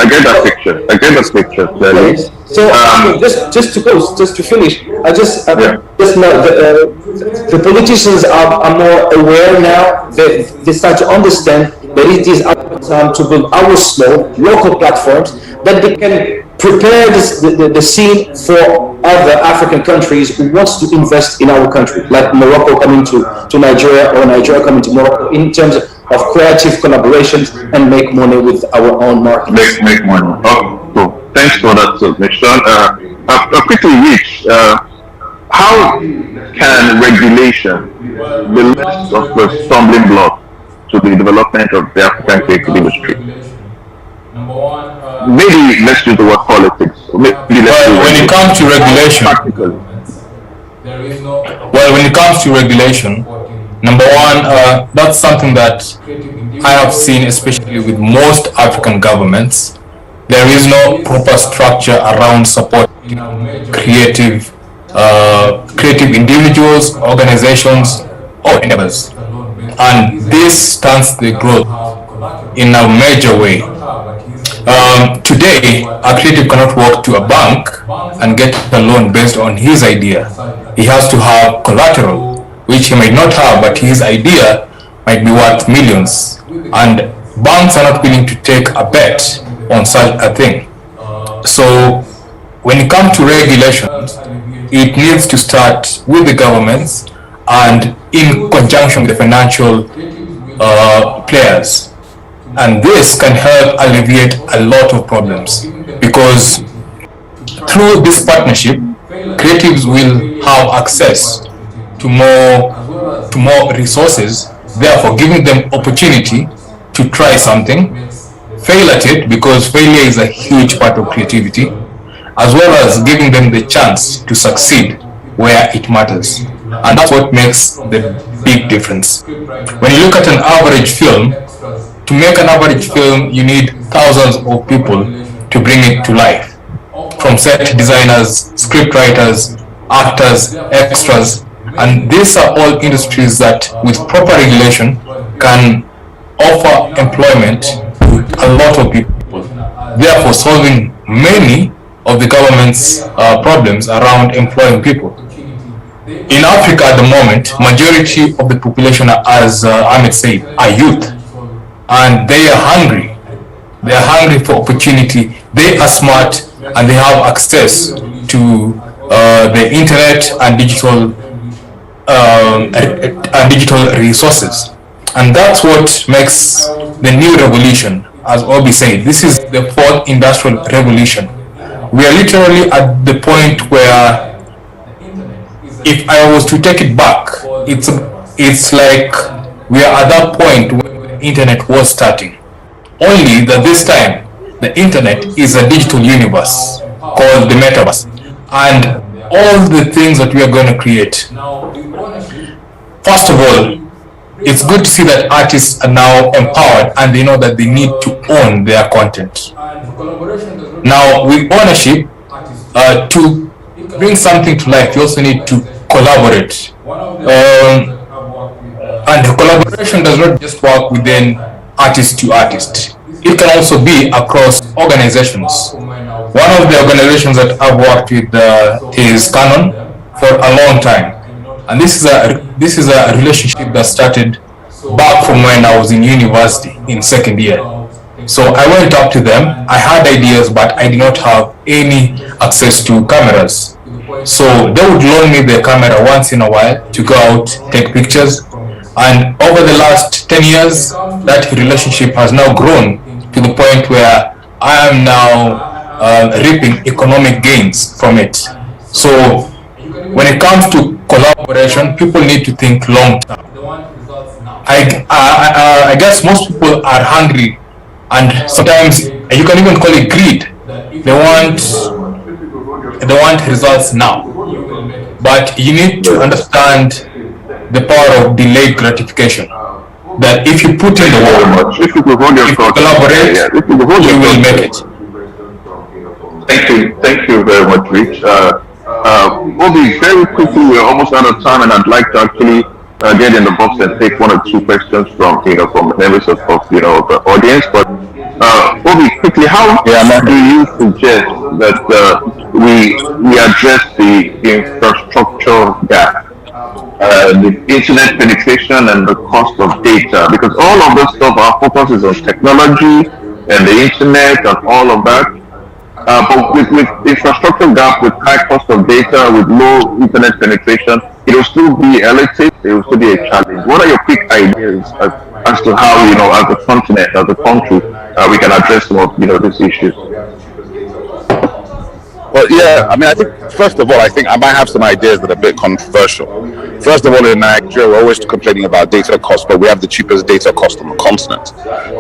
Speaker 11: get that picture. Clearly.
Speaker 10: So just to finish, the politicians are more aware now. They start to understand that it is our time to build our small local platforms that they can prepare the scene for other African countries who wants to invest in our country, like Morocco coming to Nigeria or Nigeria coming to Morocco, in terms of creative collaborations and make money with our own market.
Speaker 11: Make money. Oh, cool. Thanks for that submission. Quickly, Rich, how can regulation be less of a stumbling block to the development of the African creative industry? Maybe let's use the word politics. Maybe
Speaker 13: when it comes to regulation, when it comes to regulation, number one, that's something that I have seen, especially with most African governments. There is no proper structure around supporting creative individuals, organizations, or endeavors, and this stunts the growth in a major way. Today, a creative cannot walk to a bank and get a loan based on his idea. He has to have collateral, which he might not have, but his idea might be worth millions. And banks are not willing to take a bet on such a thing. So when it comes to regulations, it needs to start with the governments and in conjunction with the financial players. And this can help alleviate a lot of problems, because through this partnership, creatives will have access to more resources, therefore giving them opportunity to try something, fail at it, because failure is a huge part of creativity, as well as giving them the chance to succeed where it matters. And that's what makes the big difference. When you look at an average film, to make an average film, you need thousands of people to bring it to life. From set designers, script writers, actors, extras, and these are all industries that, with proper regulation, can offer employment to a lot of people, therefore solving many of the government's problems around employing people. In Africa at the moment, majority of the population, as Ahmed said, are youth, and they are hungry. They are hungry for opportunity. They are smart, and they have access to the internet and digital resources. And that's what makes the new revolution, as Obi said. This is the fourth industrial revolution. We are literally at the point where, if I was to take it back, it's like we are at that point when the internet was starting. Only that this time, the internet is a digital universe called the metaverse. And all the things that we are going to create. First of all, it's good to see that artists are now empowered and they know that they need to own their content. Now, with ownership, to bring something to life, you also need to collaborate. And collaboration does not just work within artist to artist. It can also be across organizations. One of the organizations that I've worked with is Canon for a long time. And this is a relationship that started back from when I was in university in second year. So I went up to them. I had ideas, but I did not have any access to cameras. So they would loan me their camera once in a while to go out, take pictures. And over the last 10 years, that relationship has now grown to the point where I am now reaping economic gains from it. So when it comes to collaboration, people need to think long term. I guess most people are hungry, and sometimes you can even call it greed. They want results now. But you need to understand the power of delayed gratification. That if you put in the work, if you collaborate, you will make it.
Speaker 11: Thank you very much, Rich. Obi, very quickly, we're almost out of time, and I'd like to actually get in the box and take one or two questions from members of the audience. But Obi, quickly, how do you suggest that we address the infrastructure gap, the internet penetration, and the cost of data? Because all of this stuff, our focus is on technology and the internet and all of that. But with infrastructure gap, with high cost of data, with low internet penetration, it will still be elitist, it will still be a challenge. What are your quick ideas as to how, as a continent, as a country, we can address some of these issues? Well, yeah, I mean, I think, first of all, I think I might have some ideas that are a bit controversial. First of all, in Nigeria, we're always complaining about data cost, but we have the cheapest data cost on the continent.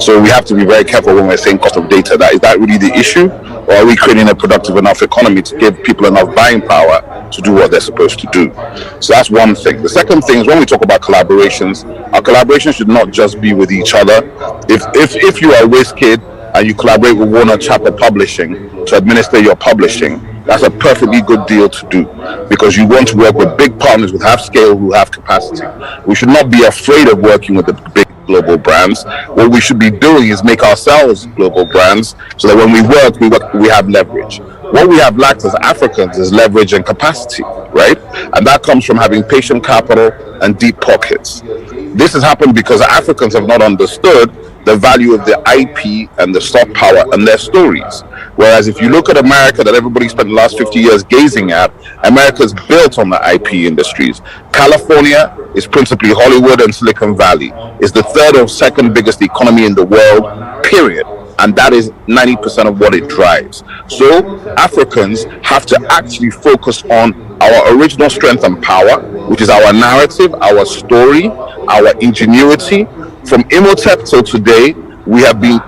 Speaker 11: So we have to be very careful when we're saying cost of data. Is that really the issue? Or are we creating a productive enough economy to give people enough buying power to do what they're supposed to do? So that's one thing. The second thing is when we talk about collaborations, our collaborations should not just be with each other. If you are WizKid and you collaborate with Warner Chappell Publishing to administer your publishing, that's a perfectly good deal to do because you want to work with big partners who have scale, who have capacity. We should not be afraid of working with the big global brands. What we should be doing is make ourselves global brands so that when we work, we have leverage. What we have lacked as Africans is leverage and capacity, right? And that comes from having patient capital and deep pockets. This has happened because Africans have not understood the value of the IP and the soft power and their stories. Whereas if you look at America that everybody spent the last 50 years gazing at, America's built on the IP industries. California is principally Hollywood and Silicon Valley. It's the third or second biggest economy in the world, period. And that is 90% of what it drives. So Africans have to actually focus on our original strength and power, which is our narrative, our story, our ingenuity. From Imhotep till today, we have been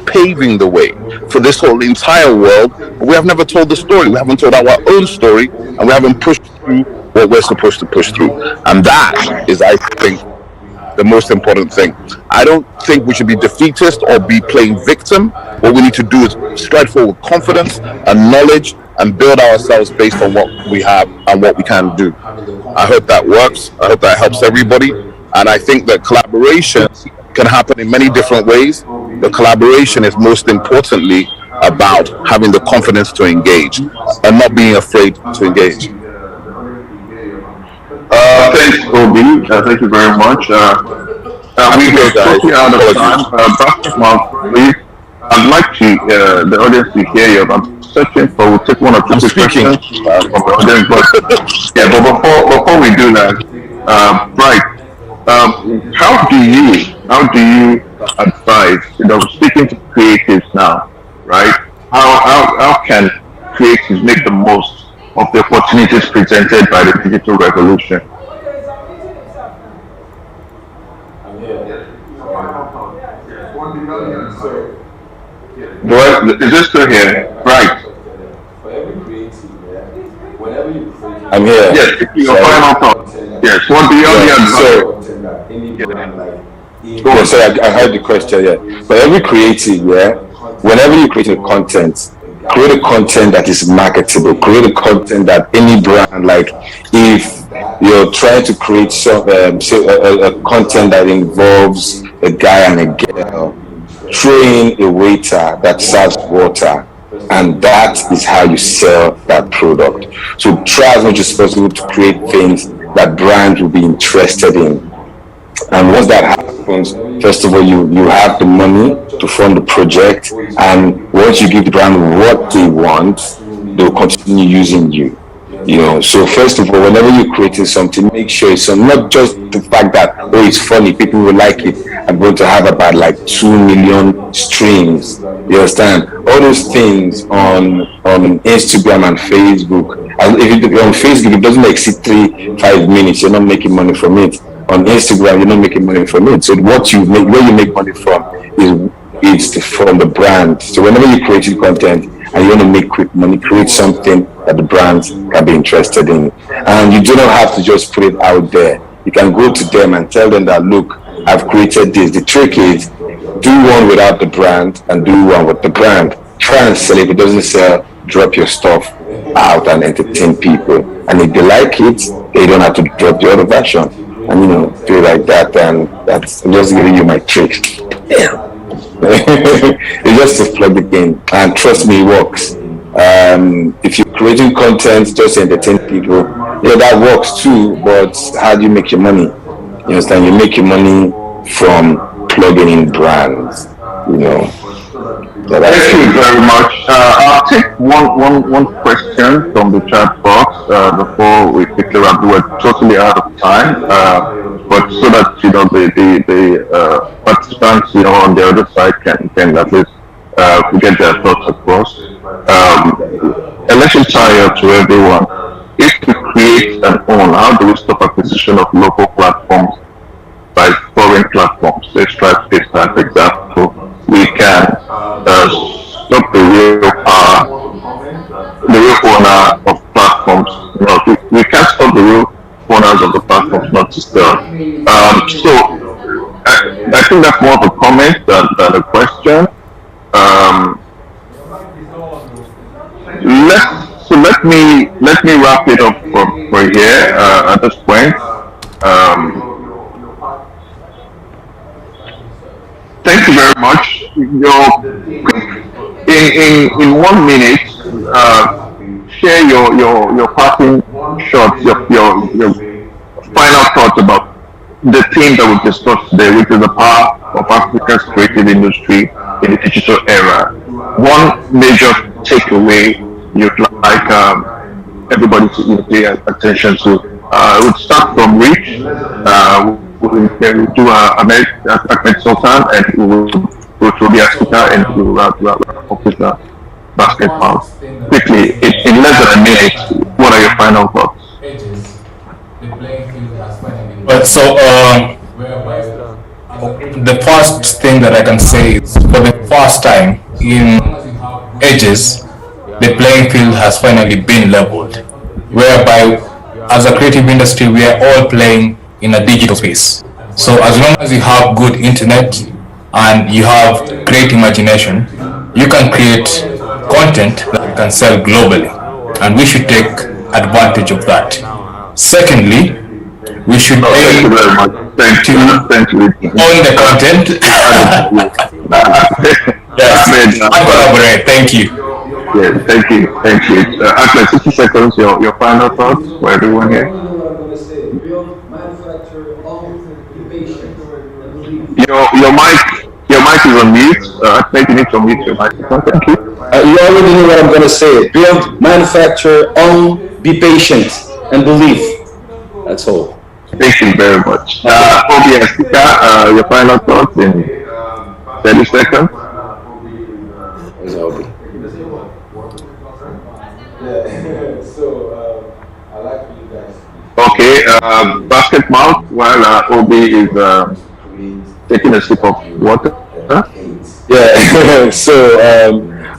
Speaker 11: paving the way for this whole entire world. We have never told the story. We haven't told our own story, and we haven't pushed through what we're supposed to push through. And that is, I think, the most important thing. I don't think we should be defeatist or be playing victim. What we need to do is stride forward with confidence and knowledge and build ourselves based on what we have and what we can do. I hope that works. I hope that helps everybody. And I think that collaboration can happen in many different ways. The collaboration is most importantly about having the confidence to engage and not being afraid to engage.
Speaker 6: Thanks, Obi. Thank you very much. We're totally out of time. Please, I'd like the audience to hear you. I'm searching for, we'll take one or two questions from the audience. But before we do that, right, how do you advise, speaking to creatives now, right? How can creatives make the most of the opportunities presented by the digital revolution? Is this still here? Right.
Speaker 12: I'm here.
Speaker 6: Yes, your final thoughts. Yes, what do you
Speaker 12: So I heard the question, yeah. For every creative, whenever you create a content that is marketable, create a content that any brand, like if you're trying to create some a content that involves a guy and a girl, throw in a waiter that serves water, and that is how you sell that product. So try as much as possible to create things that brands will be interested in. And once that happens, first of all, you have the money to fund the project, and once you give the brand what they want, they'll continue using you. So first of all, whenever you're creating something, make sure it's not just the fact that, oh, it's funny, people will like it. I'm going to have about like 2 million streams. You understand? All those things on Instagram and Facebook. And if it, on Facebook, it doesn't exceed 3-5 minutes, you're not making money from it. On Instagram, you're not making money from it. So what you make, where you make money from is from the brand. So whenever you're creating content and you want to make quick money, create something that the brands can be interested in. And you do not have to just put it out there. You can go to them and tell them that, look, I've created this. The trick is do one without the brand and do one with the brand. Try and sell it. If it doesn't sell, drop your stuff out and entertain people. And if they like it, they don't have to drop the other version. And do like that, and I'm just giving you my tricks. Yeah. It's just to plug it in, and trust me, it works. If you're creating content just to entertain people, that works too. But how do you make your money? You understand? You make your money from plugging in brands.
Speaker 6: Thank you very much. I'll take one question from the chat box before we quickly wrap. We're totally out of time, but so that the participants on the other side can at least get their thoughts across. let's just tie up to everyone. If we create and own, how do we stop acquisition of local platforms by foreign platforms? Let's try to take that example. We can stop the real owner of platforms. We can't stop the real owners of the platforms not to sell. I think that's more of a comment than a question. Let me wrap it up for here at this point. Thank you very much. In 1 minute, share your passing shots, your final thoughts about the theme that we discussed today, which is the power of Africa's creative industry in the digital era. One major takeaway you'd like everybody to pay attention to. We'll start from Rich. We'll do Ahmed Sultan, and we will go to the Africa, and we'll wrap up with the basketball. Quickly, in less than a minute, what are your final thoughts?
Speaker 13: The first thing that I can say is, for the first time in ages, the playing field has finally been leveled, whereby as a creative industry we are all playing in a digital space. So as long as you have good internet and you have great imagination, you can create content that you can sell globally, and we should take advantage of that. Secondly, we should aim to own the content. Yes, and collaborate. Thank you.
Speaker 6: Yeah, thank you. After 60 seconds, your final thoughts for everyone here. Your mic is on mute. I think you need to mute your microphone. Thank you.
Speaker 14: You already know what I'm going to say. Build, manufacture, own, be patient, and believe. That's all.
Speaker 6: Thank you very much. Obi and Sika, your final thoughts in 30 seconds. Okay, basketball, while Obi is taking a sip of water.
Speaker 12: Yeah, so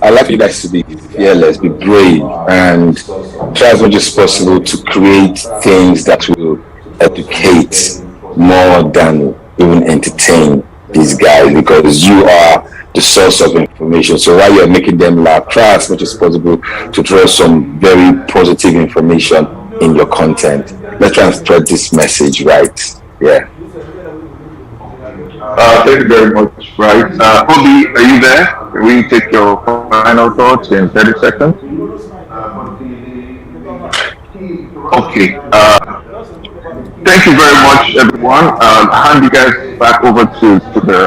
Speaker 12: I'd like you guys to be fearless, be brave, and try as much as possible to create things that will educate more than even entertain these guys, because you are the source of information. So while you're making them laugh, try as much as possible to draw some very positive information in your content. Let's try and spread this message, right? Yeah.
Speaker 6: Thank you very much, right? Obi, are you there? Can we take your final thoughts in 30 seconds? Okay. Thank you very much, everyone. I'll hand you guys back over to the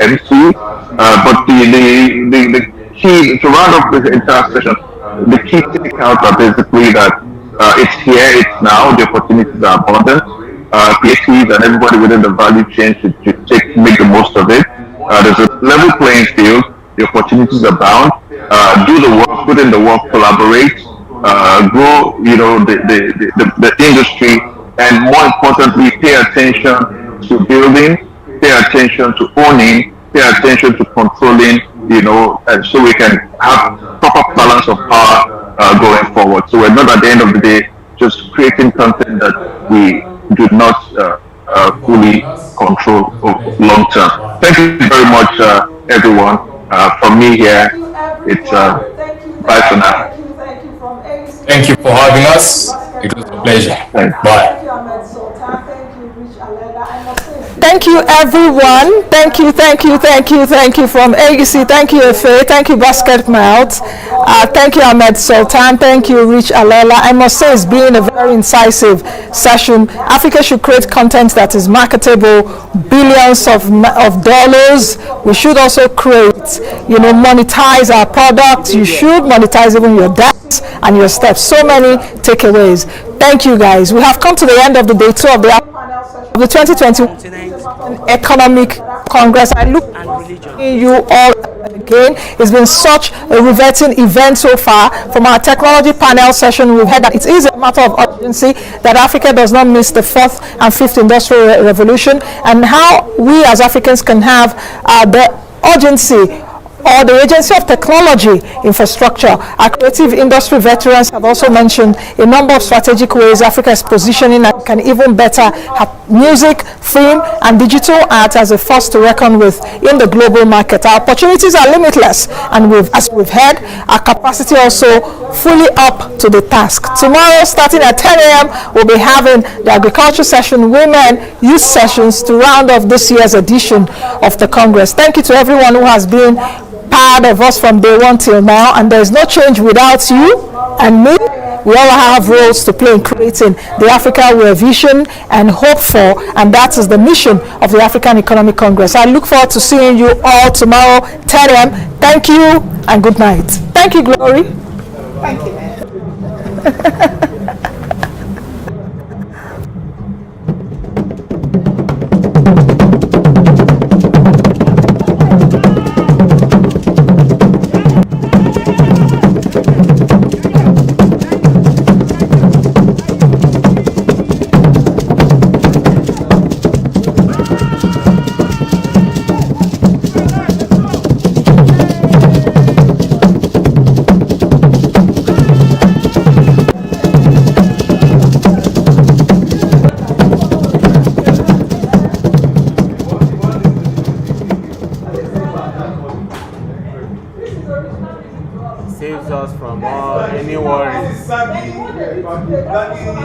Speaker 6: MC. But the key, to round up the entire session, the key takeouts are basically that it's here, it's now, the opportunities are abundant. Creatives and everybody within the value chain should make the most of it. There's a level playing field, the opportunities abound. Do the work, put in the work, collaborate, grow, the industry, and more importantly, pay attention to building, pay attention to owning, pay attention to controlling, and so we can have proper balance of power going forward. So we're not at the end of the day just creating content that we do not fully control long term. Thank you very much, everyone. From me here, it's bye for now.
Speaker 13: Thank you for having us. It was a pleasure. Bye.
Speaker 1: Thank you, everyone. Thank you from AEC. Thank you, Efe. Thank you, Basket Melt. Thank you, Ahmed Sultan. Thank you, Rich Alela. I must say, it's been a very incisive session. Africa should create content that is marketable, billions of dollars. We should also create, monetize our products. You should monetize even your debts and your steps. So many takeaways. Thank you, guys. We have come to the end of the day 2 of the 2021 Economic Congress. I look at you all again. It's been such a riveting event so far. From our technology panel session, we've heard that it is a matter of urgency that Africa does not miss the 4th and 5th industrial revolution, and how we as Africans can have the urgency or the agency of technology infrastructure. Our creative industry veterans have also mentioned a number of strategic ways Africa is positioning and can even better have music, film, and digital art as a force to reckon with in the global market. Our opportunities are limitless, and as we've heard, our capacity also fully up to the task. Tomorrow, starting at 10 a.m., we'll be having the agriculture session, women, youth sessions to round off this year's edition of the Congress. Thank you to everyone who has been part of us from day one till now, and there's no change without you and me. We all have roles to play in creating the Africa we vision and hope for, and that is the mission of the African Economic Congress. I look forward to seeing you all tomorrow, 10 a.m. Thank you and good night. Thank you, Glory. Thank you, man.
Speaker 15: Saves us from all any worries.